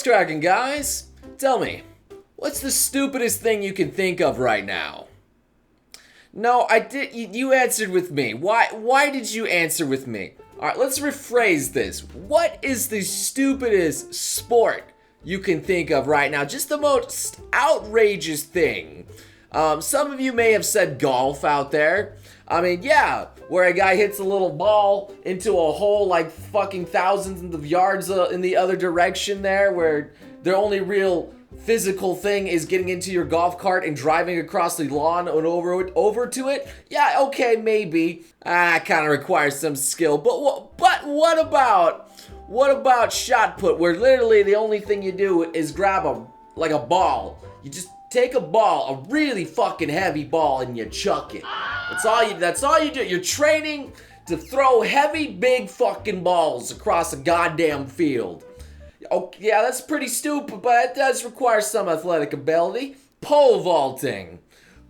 cracking, guys? Tell me, what's the stupidest thing you can think of right now? No, I did. You answered with me. Why did you answer with me? All right, let's rephrase this. What is the stupidest sport you can think of right now? Just the most outrageous thing. Some of you may have said golf out there. I mean, yeah, where a guy hits a little ball into a hole like fucking thousands of yards in the other direction there, where their only real physical thing is getting into your golf cart and driving across the lawn and over to it. Yeah, okay, maybe. Kind of requires some skill. But what about shot put, where literally the only thing you do is grab a ball. You just take a ball, a really fucking heavy ball, and you chuck it. That's all you do. You're training to throw heavy, big fucking balls across a goddamn field. Oh, yeah, that's pretty stupid, but it does require some athletic ability. Pole vaulting.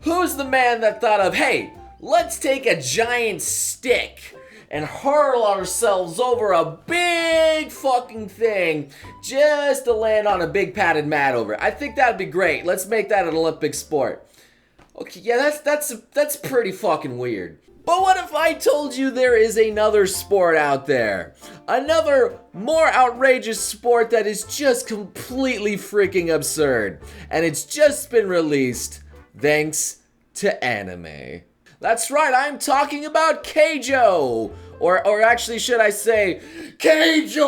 Who's the man that thought of, hey, let's take a giant stick and hurl ourselves over a big fucking thing just to land on a big padded mat over it? I think that'd be great. Let's make that an Olympic sport. Okay, yeah, that's pretty fucking weird. But what if I told you there is another sport out there? Another more outrageous sport that is just completely freaking absurd. And it's just been released thanks to anime. That's right, I'm talking about KEIJO. Or actually, should I say, KEIJO?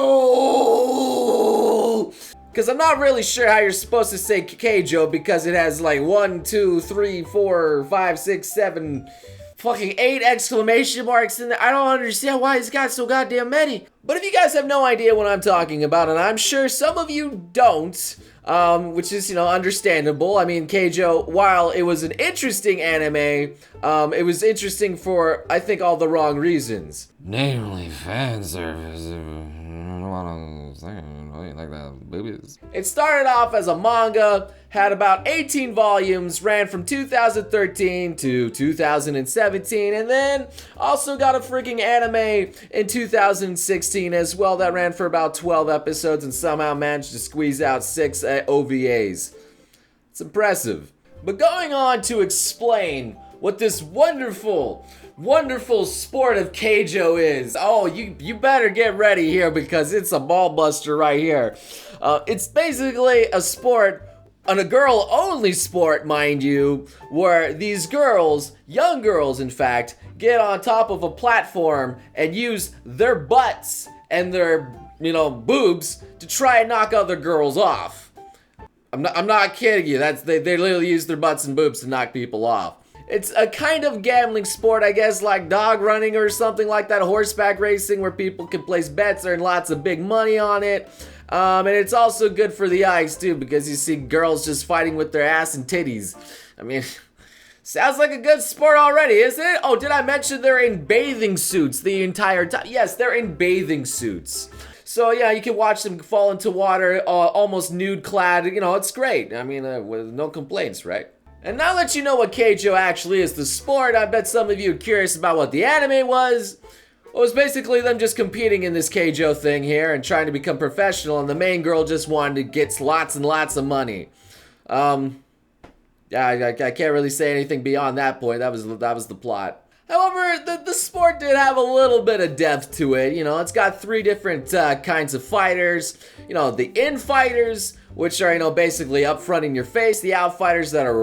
Because I'm not really sure how you're supposed to say KEIJO, because it has like 1, 2, 3, 4, 5, 6, 7... fucking 8 exclamation marks in there. I don't understand why he's got so goddamn many. But if you guys have no idea what I'm talking about, and I'm sure some of you don't, which is, understandable. I mean, KEIJO, while it was an interesting anime, it was interesting for, I think, all the wrong reasons. Namely, fan service. Like that, boobies. It started off as a manga, had about 18 volumes, ran from 2013 to 2017, and then also got a freaking anime in 2016 as well that ran for about 12 episodes and somehow managed to squeeze out 6 OVAs. It's impressive. But going on to explain what this wonderful sport of KEIJO is. Oh, you better get ready here, because it's a ball buster right here. It's basically a sport, and a girl-only sport, mind you, where these girls, young girls in fact, get on top of a platform and use their butts and their, boobs to try and knock other girls off. I'm not kidding you. They literally use their butts and boobs to knock people off. It's a kind of gambling sport, I guess, like dog running or something like that, horseback racing, where people can place bets, earn lots of big money on it. And it's also good for the eyes, too, because you see girls just fighting with their ass and titties. I mean, sounds like a good sport already, isn't it? Oh, did I mention they're in bathing suits the entire time? Yes, they're in bathing suits. So, yeah, you can watch them fall into water, almost nude clad. It's great. I mean, with no complaints, right? And now that you know what KEIJO actually is, the sport, I bet some of you are curious about what the anime was. Well, it was basically them just competing in this KEIJO thing here and trying to become professional, and the main girl just wanted to get lots and lots of money. Yeah, I can't really say anything beyond that point. That was the plot. However, the sport did have a little bit of depth to it. It's got 3 different kinds of fighters. The in-fighters, which are, basically up front in your face. The outfighters that are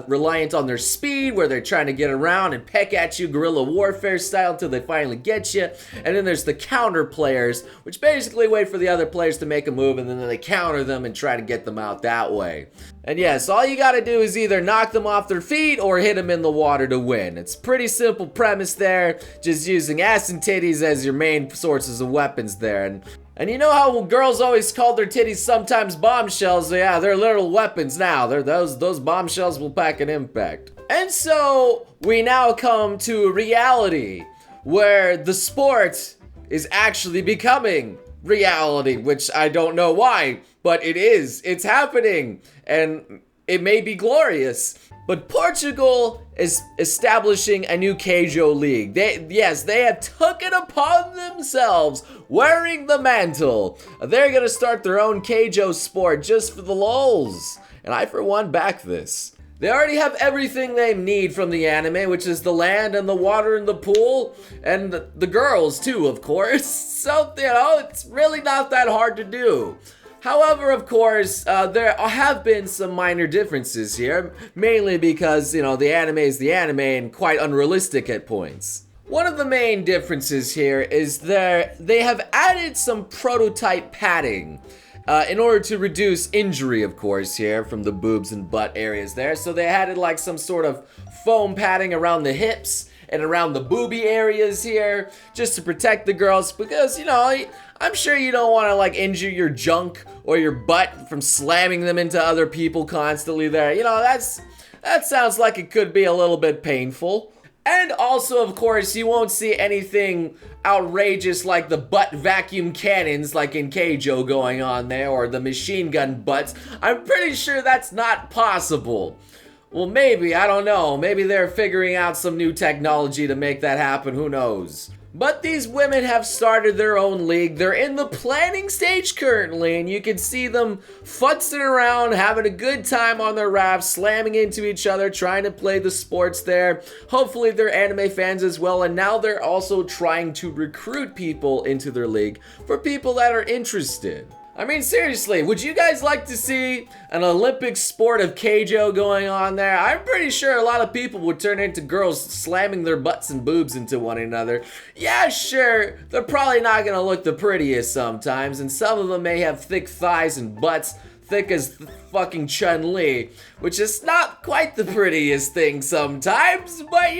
reliant on their speed, where they're trying to get around and peck at you guerrilla warfare style until they finally get you. And then there's the counter players, which basically wait for the other players to make a move, and then they counter them and try to get them out that way. And yes, all you gotta do is either knock them off their feet or hit them in the water to win. It's pretty simple premise there, just using ass and titties as your main sources of weapons there. And you know how girls always call their titties sometimes bombshells? Yeah, they're literal weapons now. Those bombshells will pack an impact. And so we now come to reality, where the sport is actually becoming reality, which I don't know why, but it is. It's happening. And it may be glorious. But Portugal is establishing a new KEIJO league. They have took it upon themselves, wearing the mantle. They're gonna start their own KEIJO sport just for the lulz. And I, for one, back this. They already have everything they need from the anime, which is the land and the water and the pool, and the girls too, of course. So, it's really not that hard to do. However, of course, there have been some minor differences here, mainly because, the anime is the anime and quite unrealistic at points. One of the main differences here is they have added some prototype padding in order to reduce injury, of course, here from the boobs and butt areas there. So they added like some sort of foam padding around the hips and around the booby areas here, just to protect the girls, because, I'm sure you don't want to like injure your junk or your butt from slamming them into other people constantly there. That sounds like it could be a little bit painful. And also, of course, you won't see anything outrageous like the butt vacuum cannons like in KEIJO going on there, or the machine gun butts. I'm pretty sure that's not possible. Well, maybe, I don't know. Maybe they're figuring out some new technology to make that happen, who knows? But these women have started their own league. They're in the planning stage currently, and you can see them futzing around, having a good time on their rafts, slamming into each other, trying to play the sports there. Hopefully they're anime fans as well, and now they're also trying to recruit people into their league for people that are interested. I mean, seriously, would you guys like to see an Olympic sport of KEIJO going on there? I'm pretty sure a lot of people would turn into girls slamming their butts and boobs into one another. Yeah, sure, they're probably not gonna look the prettiest sometimes, and some of them may have thick thighs and butts thick as fucking Chun-Li, which is not quite the prettiest thing sometimes, but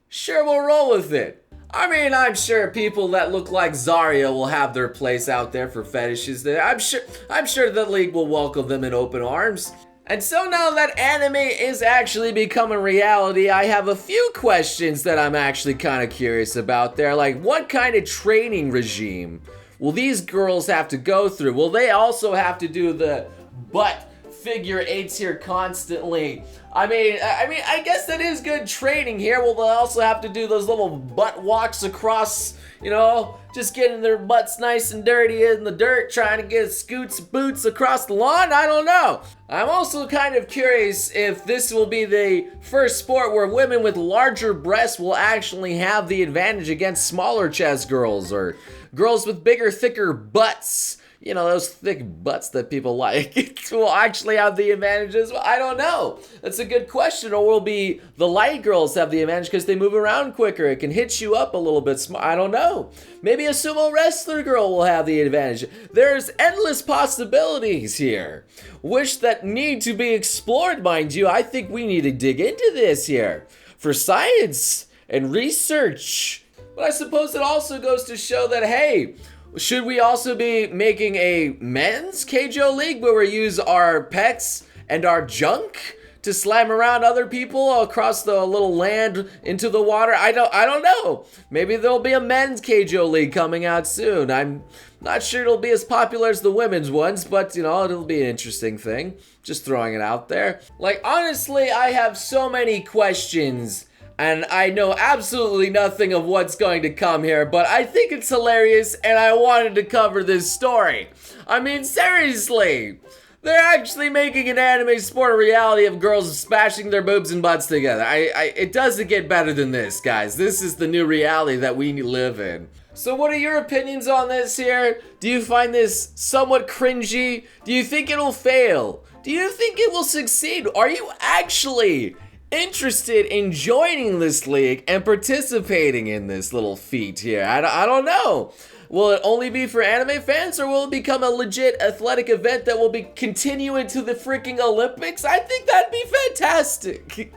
sure, we'll roll with it. I mean, I'm sure people that look like Zarya will have their place out there for fetishes. I'm sure the league will welcome them in open arms. And so now that anime is actually becoming reality, I have a few questions that I'm actually kind of curious about there. Like, what kind of training regime will these girls have to go through? Will they also have to do the butt figure eights here constantly? I mean, I guess that is good training here. Will they also have to do those little butt walks across, just getting their butts nice and dirty in the dirt, trying to get scoots boots across the lawn? I don't know. I'm also kind of curious if this will be the first sport where women with larger breasts will actually have the advantage against smaller chest girls, or girls with bigger, thicker butts. Those thick butts that people like will actually have the advantages. Well, I don't know. That's a good question. Or will be the light girls have the advantage because they move around quicker? It can hit you up a little bit. I don't know. Maybe a sumo wrestler girl will have the advantage. There's endless possibilities here, which that need to be explored, mind you. I think we need to dig into this here for science and research. But I suppose it also goes to show that, hey, should we also be making a men's KEIJO league where we use our pecs and our junk to slam around other people across the little land into the water? I don't know. Maybe there'll be a men's KEIJO league coming out soon. I'm not sure it'll be as popular as the women's ones, but it'll be an interesting thing. Just throwing it out there. Like, honestly, I have so many questions, and I know absolutely nothing of what's going to come here, but I think it's hilarious, and I wanted to cover this story. I mean, seriously, they're actually making an anime sport a reality of girls smashing their boobs and butts together. It doesn't get better than this, guys. This is the new reality that we live in. So what are your opinions on this here? Do you find this somewhat cringy? Do you think it'll fail? Do you think it will succeed? Are you actually interested in joining this league and participating in this little feat here? I don't know. Will it only be for anime fans, or will it become a legit athletic event that will be continuing to the freaking Olympics? I think that'd be fantastic.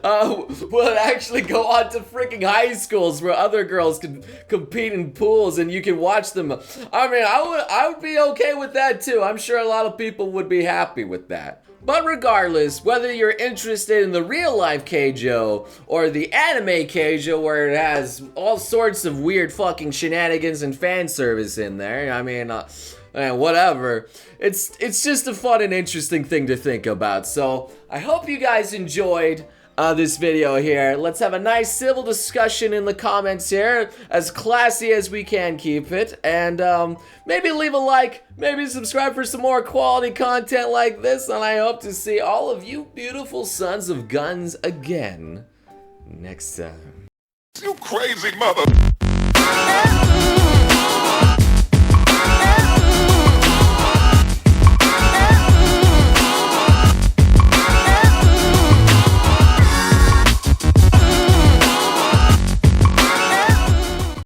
Will it actually go on to freaking high schools where other girls can compete in pools and you can watch them? I mean, I would be okay with that too. I'm sure a lot of people would be happy with that. But regardless, whether you're interested in the real life KEIJO or the anime KEIJO where it has all sorts of weird fucking shenanigans and fan service in there, I mean, whatever. It's just a fun and interesting thing to think about. So I hope you guys enjoyed this video here. Let's have a nice civil discussion in the comments here, as classy as we can keep it, and maybe leave a like, maybe subscribe for some more quality content like this, and I hope to see all of you beautiful sons of guns again next time. You crazy mother.